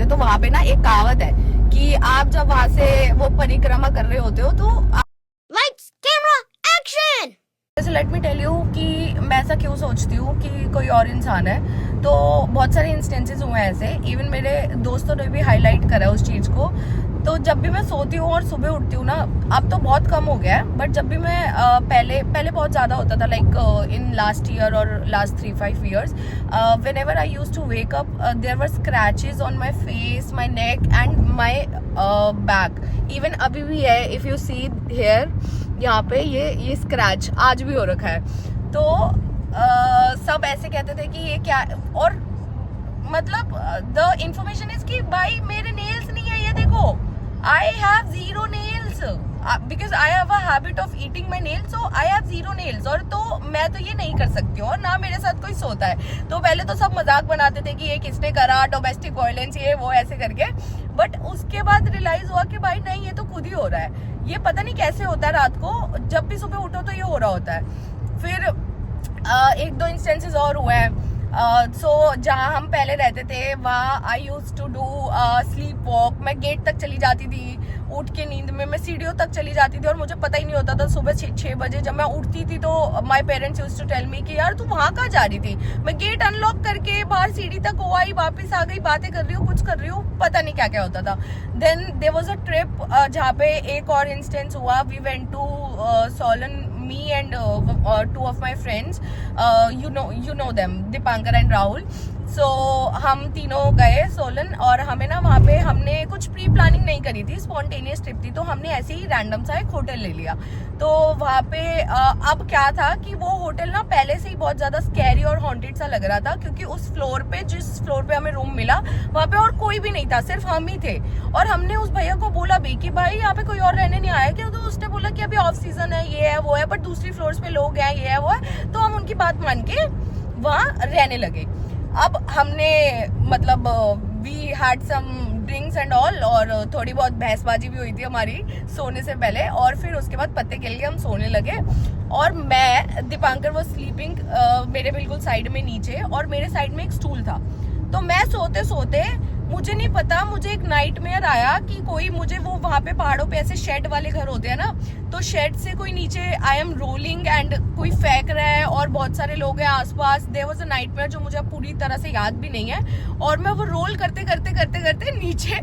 थे, तो वहां पे ना एक कहावत है कि आप जब वहां से वो परिक्रमा कर रहे होते हो तो लाइट्स कैमरा एक्शन। जैसे लेट मी टेल यू कि मैं ऐसा क्यों सोचती हूँ कि कोई और इंसान है, तो बहुत सारे इंस्टेंसेस हुए हैं ऐसे। इवन मेरे दोस्तों ने भी हाईलाइट करा उस चीज को। तो जब भी मैं सोती हूँ और सुबह उठती हूँ ना, अब तो बहुत कम हो गया है, बट जब भी मैं पहले पहले बहुत ज़्यादा होता था, लाइक इन लास्ट ईयर और last 3-5 years, when ever I use to wake up there were scratches on my face, my neck and my back. Even अभी भी है, इफ़ यू सी हेयर, यहाँ पे ये स्क्रैच आज भी हो रखा है। तो सब ऐसे कहते थे कि ये क्या, और मतलब द इंफॉर्मेशन इज कि भाई मेरे नेल्स नहीं है, ये देखो I have 0 nails because I have a habit of eating my nails, so I have 0 nails। और तो मैं तो ये नहीं कर सकती हूँ, और ना मेरे साथ कोई सोता है। तो पहले तो सब मजाक बनाते थे कि ये किसने करा, डोमेस्टिक वायलेंस, ये वो ऐसे करके। बट उसके बाद रियलाइज हुआ कि भाई नहीं, ये तो खुद ही हो रहा है। ये पता नहीं कैसे होता है, रात को जब भी सुबह उठो तो ये हो रहा होता है। फिर 1-2 इंस्टेंसेस और हुए हैं। सो जहाँ हम पहले रहते थे वहाँ I use to do sleep walk. मैं गेट तक चली जाती थी, उठ के नींद में मैं सीढ़ियों तक चली जाती थी, और मुझे पता ही नहीं होता था। सुबह 6 बजे जब मैं उठती थी तो my parents used to tell me कि यार तू वहाँ कहाँ जा रही थी। मैं गेट अनलॉक करके बाहर सीढ़ी तक हो आई, वापस आ गई, बातें कर रही हूँ, कुछ कर रही हूँ, पता नहीं क्या क्या होता था। Then there was a trip जहाँ पे एक और इंस्टेंस हुआ। We went to Solan, me and 2 of my friends, you know them, Dipankar and Rahul. So हम तीनों गए सोलन, और हमें ना वहाँ पे हमने कुछ प्री प्लानिंग नहीं करी थी, स्पॉन्टेनियस ट्रिप थी। तो हमने ऐसे ही रैंडम सा एक होटल ले लिया। तो वहाँ पे अब क्या था कि वो होटल ना पहले से ही बहुत ज्यादा स्कैरी और हॉन्टेड सा लग रहा था, क्योंकि उस फ्लोर पे, जिस फ्लोर पे हमें रूम मिला, वहाँ पे और कोई भी नहीं था, सिर्फ हम ही थे। और हमने उस भैया को बोला भी कि भाई यहाँ पे कोई और रहने नहीं आया क्या? तो उसने बोला कि अभी ऑफ सीजन है, ये है वो है, बट दूसरी फ्लोर्स पे लोग हैं, ये है वो है। तो हम उनकी बात मान के वहाँ रहने लगे। अब हमने मतलब we had some drinks and all, और थोड़ी बहुत बहसबाजी भी हुई थी हमारी सोने से पहले, और फिर उसके बाद पत्ते खेल के हम सोने लगे। और मैं, दीपांकर वो स्लीपिंग मेरे बिल्कुल साइड में नीचे, और मेरे साइड में एक स्टूल था। तो मैं सोते सोते, मुझे नहीं पता, मुझे एक नाइटमेयर आया कि कोई मुझे, वो वहां पे पहाड़ों पे ऐसे शेड वाले घर होते हैं ना, तो शेड से कोई नीचे आई एम रोलिंग एंड कोई फेंक रहा है, और बहुत सारे लोग हैं आसपास। देयर वाज अ नाइटमेयर जो मुझे पूरी तरह से याद भी नहीं है। और मैं वो रोल करते करते करते करते नीचे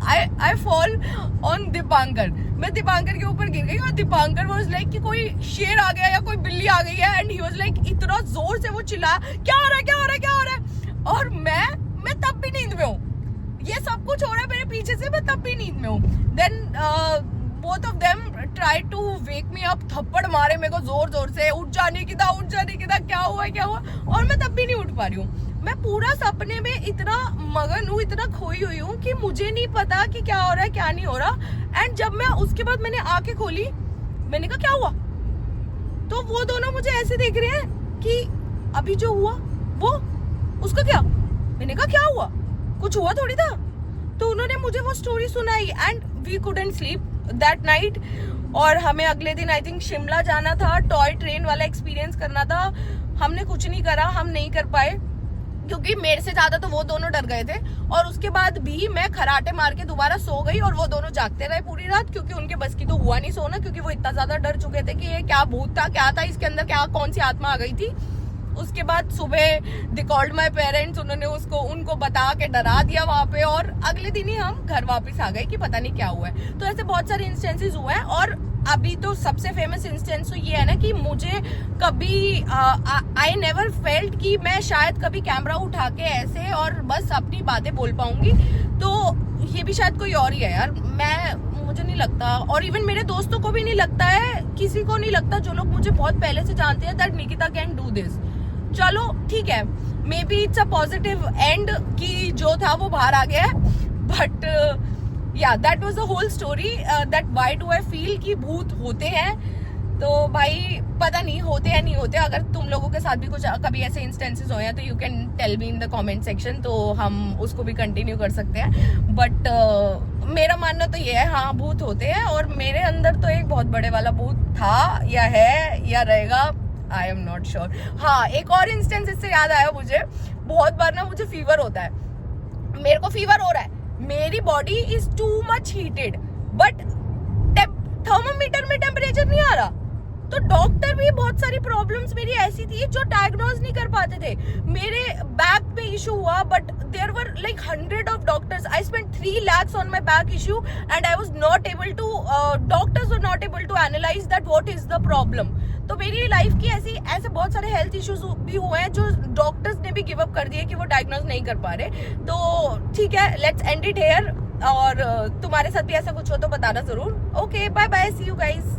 आई फॉल ऑन दीपांकर। मैं दीपांकर के ऊपर गिर गई, और दीपांकर वाज लाइक कि कोई शेर आ गया या कोई बिल्ली आ गई है, एंड ही वाज लाइक, इतना जोर से वो चिल्लाया, क्या हो रहा है, क्या हो रहा है, क्या हो रहा है। और मैं तब भी नींद में हूँ, ये सब कुछ हो रहा है मेरे पीछे से, मैं तब भी नींद में हूँ। Then both of them try to wake me up, थप्पड़ मारे मेरे को जोर जोर से, उठ जाने की था, उठ जाने की था, क्या हुआ क्या हुआ, और मैं तब भी नहीं उठ पा रही हूँ। मैं पूरा सपने में इतना मगन हूँ, इतना खोई हुई हूँ कि मुझे नहीं पता कि क्या हो रहा है क्या नहीं हो रहा। एंड जब मैं उसके बाद मैंने आंखें खोली, मैंने कहा क्या हुआ, तो वो दोनों मुझे ऐसे देख रहे हैं कि अभी जो हुआ वो, उसका क्या। मैंने कहा क्या हुआ, कुछ हुआ थोड़ी था। तो उन्होंने मुझे वो स्टोरी सुनाई, and we couldn't sleep that night. और हमें अगले दिन आई थिंक शिमला जाना था, टॉय ट्रेन वाला एक्सपीरियंस करना था। हमने कुछ नहीं करा, हम नहीं कर पाए, क्योंकि मेरे से ज्यादा तो वो दोनों डर गए थे। और उसके बाद भी मैं खराटे मार के दोबारा सो गई, और वो दोनों जागते रहे पूरी रात, क्योंकि उनके बस की तो हुआ नहीं सोना, क्योंकि वो इतना ज्यादा डर चुके थे कि ये क्या भूत था, क्या था इसके अंदर, क्या कौन सी आत्मा आ गई थी। उसके बाद सुबह दे कॉल्ड माय पेरेंट्स, उन्होंने उनको बता के डरा दिया वहां पे, और अगले दिन ही हम घर वापस आ गए कि पता नहीं क्या हुआ है। तो ऐसे बहुत सारे इंस्टेंसेस हुए हैं। और अभी तो सबसे फेमस इंस्टेंस तो ये है ना कि मुझे कभी आई नेवर फेल्ट कि मैं शायद कभी कैमरा उठा के ऐसे और बस अपनी बातें बोल पाऊंगी। तो ये भी शायद कोई और ही है यार, मुझे नहीं लगता, और इवन मेरे दोस्तों को भी नहीं लगता है, किसी को नहीं लगता जो लोग मुझे बहुत पहले से जानते हैं, that Nikita can do this. चलो ठीक है, may be it's a positive and कि जो था वो बाहर आ गया है, but yeah that was the whole story, that why do I feel कि भूत होते हैं। तो भाई पता नहीं होते या नहीं होते, अगर तुम लोगों के साथ भी कुछ कभी ऐसे इंस्टेंसेस हो तो you can tell me in the comment section, तो हम उसको भी कंटिन्यू कर सकते हैं। बट मेरा मानना तो ये है, हाँ भूत होते हैं, और मेरे अंदर तो एक बहुत बड़े वाला भूत था या है या रहेगा, आई एम नॉट श्योर। हाँ, एक और इंस्टेंस इससे याद आया मुझे, बहुत बार ना मुझे फीवर होता है, मेरे को फीवर हो रहा है, मेरी body is too much heated, but thermometer में टेम्परेचर नहीं आ रहा। तो डॉक्टर भी बहुत सारी प्रॉब्लम्स मेरी ऐसी थी जो डायग्नोज नहीं कर पाते थे। मेरे बैक में इशू हुआ, but there were like 100 of doctors. I spent 3 lakhs on my back issue and I was not able to, doctors were not able to analyse that what is the problem. तो मेरी life की ऐसे बहुत सारे health issues भी हुए हैं जो डॉक्टर्स ने भी गिव अप कर दिए कि वो डायग्नोज नहीं कर पा रहे। तो ठीक है, लेट्स एंड इट हियर। और तुम्हारे साथ भी ऐसा कुछ हो तो बताना जरूर। Okay, bye bye, see you guys.